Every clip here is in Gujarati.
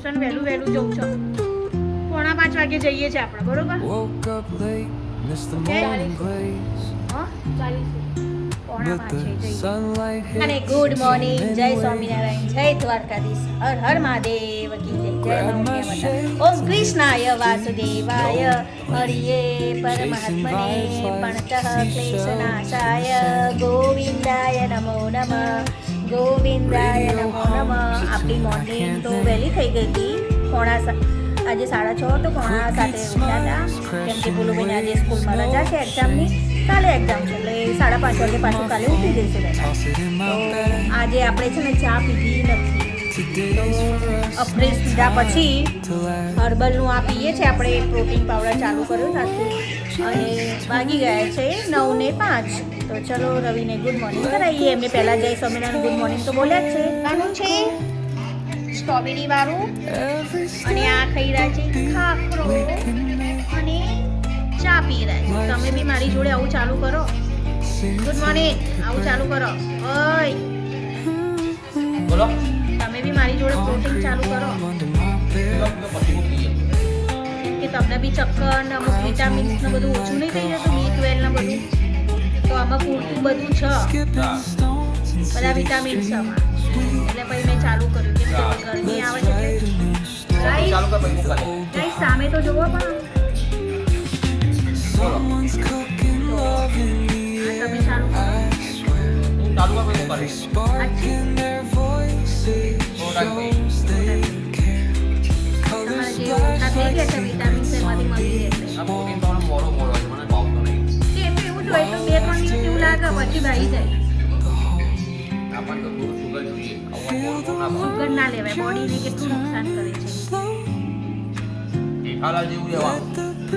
ટ્યુશન વહેલું વહેલું જવું છે 4:45 વાગે જઈએ છીએ આપણે બરોબર અને ગુડ મોર્નિંગ જય સ્વામિનારાયણ જય દ્વારકાધીશ હર હર મહાદેવ કી જય જય નમો ઓમ કૃષ્ણાય વાસુદેવાય હરિયે પરમાત્મને પણતઃ ક્લેશનાશાય ગોવિંદાય નમો નમઃ ગોવિંદાય નમો નમઃ આપણી મોર્નિંગ તો વહેલી થઈ ગઈ હતી આજે 6:30 તો 6:30 ઉઠ્યા હતા કેમ કે બોલુભાઈને આજે સ્કૂલમાં રજા છે એક્ઝામની કાલે એક્ઝામ છે એટલે 5:30 વાગે પાછું કાલે ઉઠી જઈશું તો આજે આપણે છે ને ચા પીધી નથી તો અફ્રેશ પીધા પછી હર્બલનું આ પીએ છીએ આપણે પ્રોટીન પાવડર ચાલુ કર્યો સાથે અને વાગી ગયા છે 9:05 તો ચલો રવિને ગુડ મોર્નિંગ કરાવીએ એમને પહેલાં જય સ્વામિનારાયણ ગુડ મોર્નિંગ તો બોલ્યા જ છે કાનું છે સ્ટ્રોબેરી વાળું અને આ ખાઈ રહ્યા છે ખાખરો અને ચા પી રહ્યા છે તમે બી મારી જોડે આવું ચાલુ કરો ગુડ મોર્નિંગ આવું ચાલુ કરો ઓય બોલો તમે બી મારી જોડે પ્રોટીન ચાલુ કરો કે તમને બી ચક્કર ને અમુક વિટામિન્સ ને બધું ઓછું નહીં થઈ જતું B12 ને બધું તો આમાં પૂરતું બધું છે બધા વિટામિન્સ છે આમાં એટલે પછી મેં ચાલુ કર્યું કે ગરમી આવે છે ગાઈસ સામે તો જોવો પણ તમે ચાલુ વિટામિન્સ એમાંથી મળી રહેશે એવું જ હોય તો 2-3 દિવસ એવું લાગે પછી ભાઈ જાય સુગર ના લેવાય બોડીને કેટલું નુકસાન કરે છે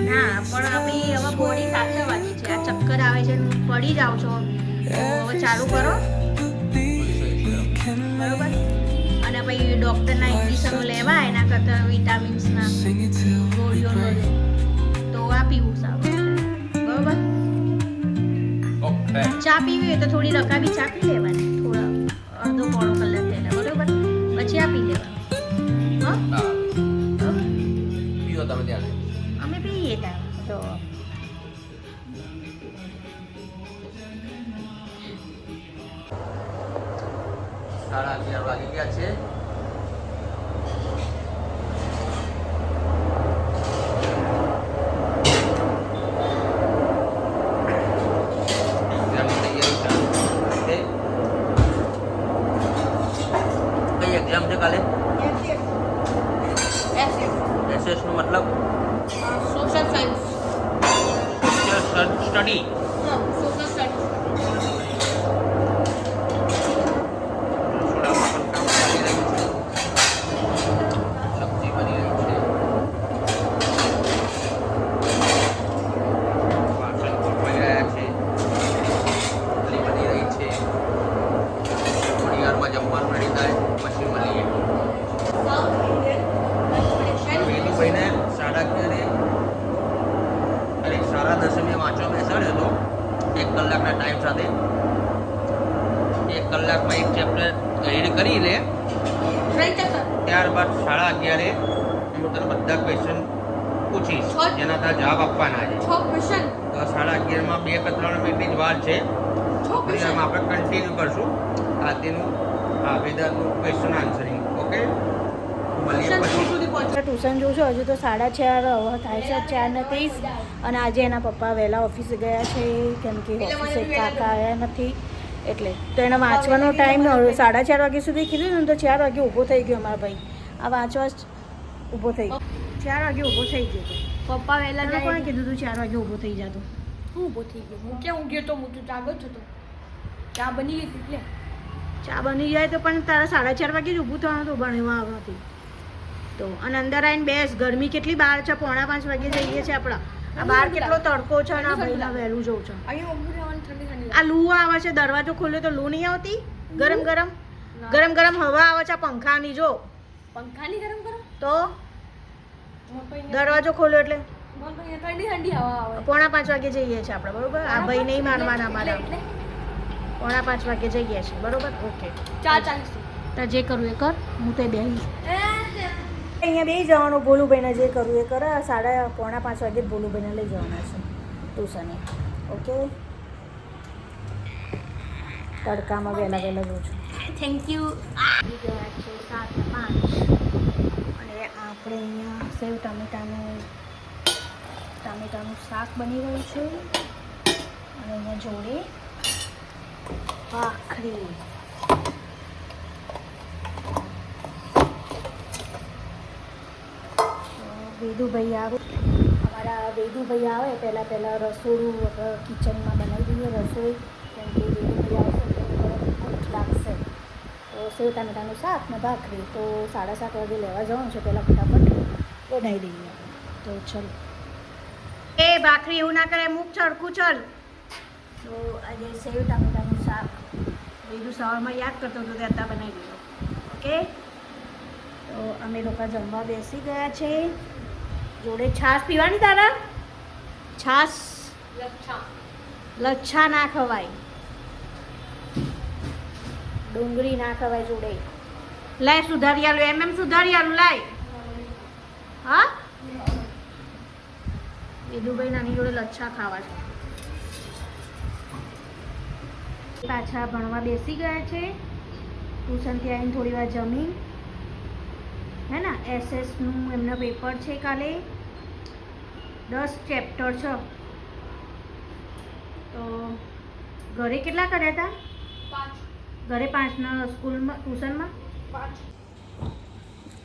ના પણ આપણી હવે બોડી સાચવવાની છે આ ચક્કર આવે છે પડી જાવ છો હવે ચાલુ કરો બરોબર અને પછી ડૉક્ટરના ઇન્જેક્શનો લેવા એના કરતાં વિટામિન્સના ગોળીઓ તો આ પીવું સારું બરોબર ચા પીવી હોય તો થોડી રકાબી ચા પી લેવાની થોડા અડધો પોણો કલાક પહેલા બરોબર પછી આપી દેવાનું અમે પીએ ત્યાં તો સાડા 11 વાગી ગયા છે एग्जाम છે કાલે एसएस નો મતલબ social science study social study સબ્જી બની રહી છે વાસણ ખોટવાઈ રહ્યા છે રોટલી બની રહી છે થોડી વારમાં જમવાનું રેડી થાય પછી મળીએ ભાઈને 11:30 અરે 10:30 વાંચવા બેસાડ્યો હતો 1 કલાકના ટાઈમ સાથે 1 કલાકમાં એક ચેપ્ટર રીડ કરી લે ત્યારબાદ 11:30 હું તને બધા ક્વેશ્ચન પૂછીશ જેના તારા જવાબ આપવાના છે 6 ક્વેશ્ચન તો 11:30 2 કે 3 મિનિટની જ વાર છે એમાં આપણે કન્ટિન્યુ કરશું આજનું વેધરનું ક્વેશ્ચન આન્સરિંગ ઓકે મળીએ પછી ટ્યુશન જોઉં છું હજુ તો 4:30 હવે થાય છે 4:30 અને આજે એના પપ્પા વહેલા ઓફિસે ગયા છે કેમ કે ઓફિસે કાકા આવ્યા નથી એટલે તો એને વાંચવાનો ટાઈમ 4:30 વાગ્યા સુધી કીધું ને તો 4 વાગે ઊભો થઈ ગયો અમારા ભાઈ આ વાંચવા જ ઊભો થઈ ગયો 4 વાગે ઊભો થઈ ગયો પપ્પા વહેલા તને કોણે કીધું તું 4 વાગે ઊભો થઈ જતો હું ઊભો થઈ ગયો હું ક્યાં ઊંઘ્યો તો હું તો જાગો જ હતો ચા બની ગઈ એટલે ચા બની જાય તો પણ તારા 4:30 વાગે જ ઊભું થવાનું તો ભણવા આવવાથી તો અને અંદર આવીને બેસ ગરમી કેટલી બહાર છે 4:45 વાગે જઈએ છીએ આપણા આ બહાર કેટલો તડકો છે અને આ ભાઈના વહેલું જવું છે અહીંયા ઊભું રહેવાનું ઠંડી ઠંડી આ લૂ આવે છે દરવાજો ખોલ્યો તો લૂ નહીં આવતી ગરમ ગરમ ગરમ ગરમ હવા આવે છે પંખાની જો પંખાની ગરમ ગરમ તો દરવાજો ખોલ્યો એટલે ઠંડી ઠંડી હવા આવે 4:45 વાગે જઈએ છીએ આપણે બરોબર આ ભાઈ નહીં માનવાના અમારા 4:45 વાગે જઈએ છીએ બરોબર ઓકે ચા ચાલીસ તો જે કરવું એ કર હું તો બેહી અહીંયા બે જવાનું, ભોલુભાઈને જે કરવું એ કરે. 4:45 વાગે ભોલુભાઈને લઈ જવાના છે ટ્યુશને. ઓકે, તડકામાં વહેલા જઉં છું. Thank you. ગયા છે 7:05 અને આપણે અહીંયા સેવ ટામેટાનું શાક બની રહ્યું છે અને અહીંયા જોડે ભાખરી. વેદુભાઈ આવે, અમારા વેદુભાઈ આવે પહેલાં રસોડું કિચનમાં બનાવી દઈએ રસોઈ, કેમ કે વેદુભાઈ આવશે તો ભૂખ લાગશે. તો સેવ ટામેટાનું શાક ને ભાખરી તો 7:30 વાગે લેવા જવાનું છે, પહેલાં ફટાફટ બનાવી દઈએ. તો ચલો. એ ભાખરી એવું ના કરે, મૂક ચડકું ચલ. તો આજે સેવ ટામેટાનું શાક વેદુ સવારમાં યાદ કરતો હતો તે અત્યારે બનાવી દીધો. ઓકે, તો અમે લોકો જમવા બેસી ગયા છે. જોડે છાશ પીવાની તારા? છાશ લચ્છા ના ખવાય, ડુંગળી ના ખવાય જોડે. લાય સુધારી આલું, એમ સુધારી આલું લાય. હા, વેદુભાઈ નાની જોડે લચ્છા ખાવા છે. પાછા ભણવા બેસી ગયા છે. ટ્યુશનથી આવીને થોડી વાર જમી, હે ને. એસએસનું એમના પેપર છે કાલે, 10 ચેપ્ટર છે. તો ઘરે કેટલા કર્યા હતા? 5. ઘરે 5 ને સ્કૂલમાં ટ્યુશનમાં 5.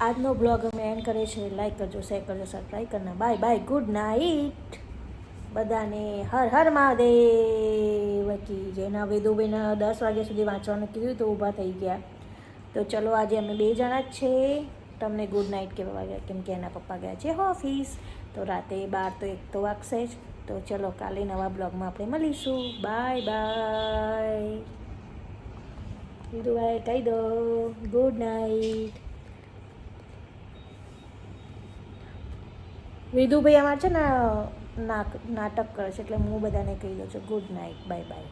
આજનો બ્લોગ અમે એન્ડ કરે છે. લાઈક કરજો, શેર કરજો, સબસ્ક્રાઈબ કરજો. બાય બાય, ગુડ નાઇટ બધાને. હર હર મહાદેવ કી જય. ના વેદુભાઈને 10 વાગ્યા સુધી વાંચવાનું કીધું તો ઊભા થઈ ગયા. તો ચલો, આજે અમે 2 જણા જ છે. તમને ગુડ નાઇટ કહેવા વાગ્યા, કેમ કે એના પપ્પા ગયા છે ઓફિસ. તો રાતે 12 તો 1 તો વાગશે જ. તો ચલો, કાલે નવા બ્લોગમાં આપણે મળીશું. Bye bye. વેદુભાઈ કહી દો ગુડ નાઇટ. વેદુભાઈ અમારે છે ને નાટક કરે છે, એટલે હું બધાને કહી દઉં છું ગુડ નાઇટ, બાય બાય.